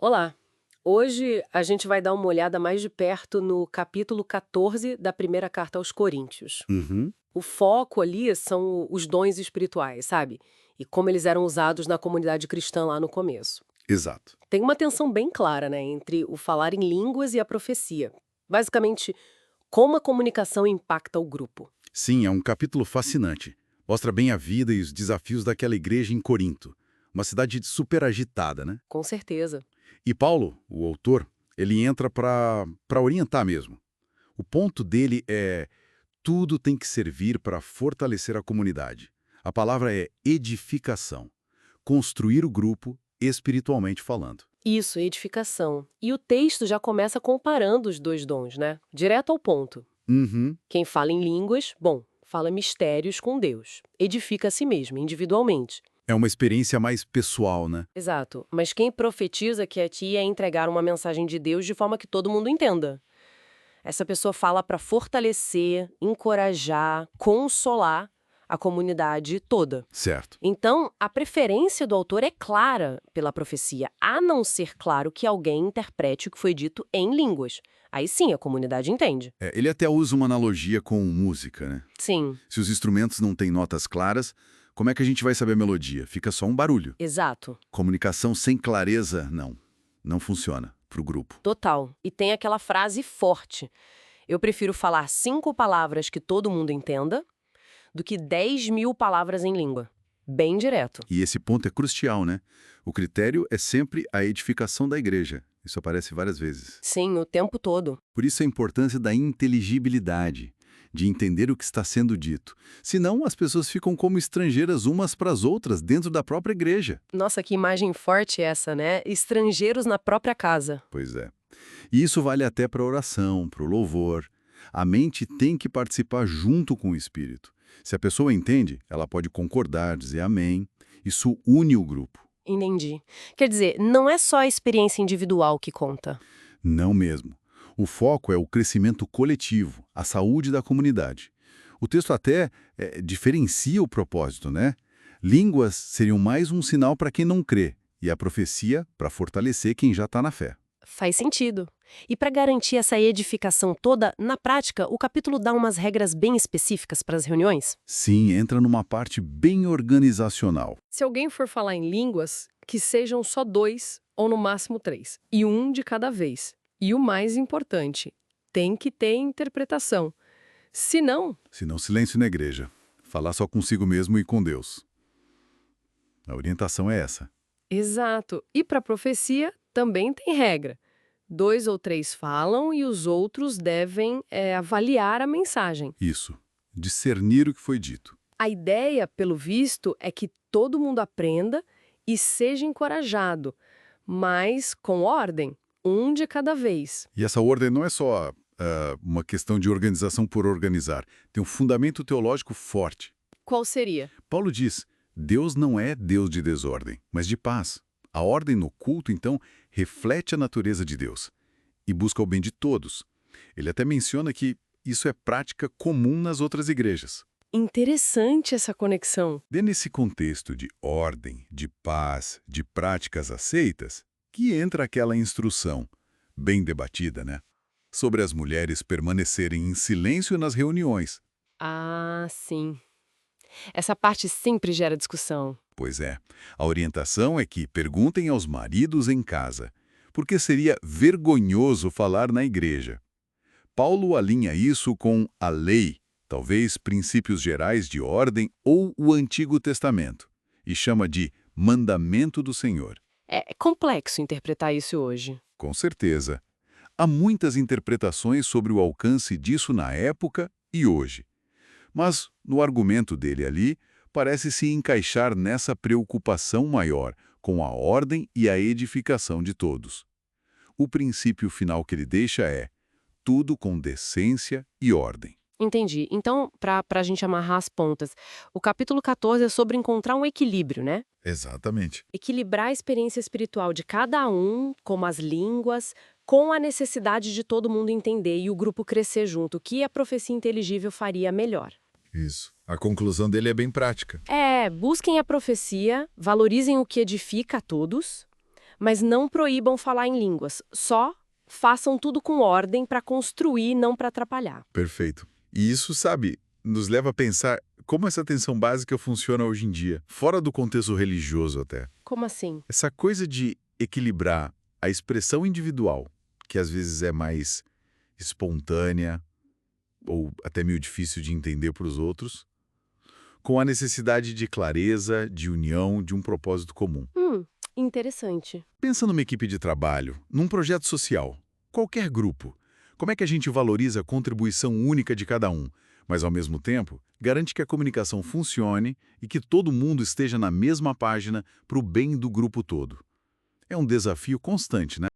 Olá! Hoje a gente vai dar uma olhada mais de perto no capítulo 14 da primeira carta aos Coríntios. Uhum, O foco ali são os dons espirituais, sabe? E como eles eram usados na comunidade cristã lá no começo. exato. Tem uma tensão bem clara, né, entre o falar em línguas e a profecia. Basicamente, como a comunicação impacta o grupo. Sim, é um capítulo fascinante. Mostra bem a vida e os desafios daquela igreja em Corinto. Uma cidade super agitada, né? Com certeza. E Paulo, o autor, ele entra para orientar mesmo. O ponto dele é: tudo tem que servir para fortalecer a comunidade. A palavra é edificação. Construir o grupo espiritualmente falando. Isso, edificação. E o texto já começa comparando os dois dons, né? Direto ao ponto. Uhum. Quem fala em línguas, bom, fala mistérios com Deus. Edifica a si mesmo, individualmente. É uma experiência mais pessoal, né? Exato. Mas quem profetiza que a ti é entregar uma mensagem de Deus de forma que todo mundo entenda. Essa pessoa fala para fortalecer, encorajar, consolar a comunidade toda. Certo. Então, a preferência do autor é clara pela profecia, a não ser claro que alguém interprete o que foi dito em línguas. Aí sim a comunidade entende. É, ele até usa uma analogia com música, né? Sim, Se os instrumentos não têm notas claras, como é que a gente vai saber a melodia? Fica só um barulho. exato. Comunicação sem clareza, não funciona para o grupo. Total. E tem aquela frase forte. Eu prefiro falar 5 palavras que todo mundo entenda do que 10.000 palavras em língua. Bem direto. E esse ponto é crucial, né? O critério é sempre a edificação da igreja. Isso aparece várias vezes. Sim, o tempo todo. Por isso a importância da inteligibilidade, de entender o que está sendo dito. Senão, as pessoas ficam como estrangeiras umas para as outras dentro da própria igreja. Nossa, que imagem forte essa, né? Estrangeiros na própria casa. Pois é. E isso vale até para a oração, para o louvor. A mente tem que participar junto com o espírito. Se a pessoa entende, ela pode concordar, dizer amém. Isso une o grupo. Entendi. Quer dizer, não é só a experiência individual que conta. Não mesmo. O foco é o crescimento coletivo, a saúde da comunidade. O texto até diferencia o propósito, né? Línguas seriam mais um sinal para quem não crê, e a profecia para fortalecer quem já está na fé. Faz sentido. E para garantir essa edificação toda, na prática, o capítulo dá umas regras bem específicas para as reuniões? Sim, entra numa parte bem organizacional. Se alguém for falar em línguas, que sejam só 2 ou no máximo 3, e um de cada vez. E o mais importante, tem que ter interpretação. Se não, Se não, silêncio na igreja. Falar só consigo mesmo e com Deus. A orientação é essa. exato. E para profecia também tem regra. 2 ou 3 falam e os outros devem avaliar a mensagem. Isso. Discernir o que foi dito. A ideia, pelo visto, é que todo mundo aprenda e seja encorajado, mas com ordem, um de cada vez. E essa ordem não é só uma questão de organização por organizar. Tem um fundamento teológico forte. Qual seria? Paulo diz: Deus não é Deus de desordem, mas de paz. A ordem no culto, então, reflete a natureza de Deus e busca o bem de todos. Ele até menciona que isso é prática comum nas outras igrejas. Interessante essa conexão. É nesse contexto de ordem, de paz, de práticas aceitas, que entra aquela instrução, bem debatida, né? Sobre as mulheres permanecerem em silêncio nas reuniões. Ah, sim. Essa parte sempre gera discussão. Pois é, a orientação é que perguntem aos maridos em casa, porque seria vergonhoso falar na igreja. Paulo alinha isso com a lei, talvez princípios gerais de ordem ou o Antigo Testamento, e chama de mandamento do Senhor. É complexo interpretar isso hoje. Com certeza. Há muitas interpretações sobre o alcance disso na época e hoje. Mas, no argumento dele ali, parece se encaixar nessa preocupação maior com a ordem e a edificação de todos. O princípio final que ele deixa é tudo com decência e ordem. Entendi. Então, para a gente amarrar as pontas, o capítulo 14 é sobre encontrar um equilíbrio, né? Exatamente. Equilibrar a experiência espiritual de cada um, como as línguas, com a necessidade de todo mundo entender e o grupo crescer junto, o que a profecia inteligível faria melhor. Isso. A conclusão dele é bem prática. Busquem a profecia, valorizem o que edifica a todos, Mas não proíbam falar em línguas, só façam tudo com ordem para construir, não para atrapalhar. Perfeito. E isso, sabe, nos leva a pensar como essa tensão básica funciona hoje em dia, fora do contexto religioso até. Como assim? Essa coisa de equilibrar a expressão individual, que às vezes é mais espontânea ou até meio difícil de entender para os outros, com a necessidade de clareza, de união, de um propósito comum. Interessante. Pensa numa equipe de trabalho, num projeto social, qualquer grupo. Como é que a gente valoriza a contribuição única de cada um, mas ao mesmo tempo garante que a comunicação funcione e que todo mundo esteja na mesma página para o bem do grupo todo? É um desafio constante, né?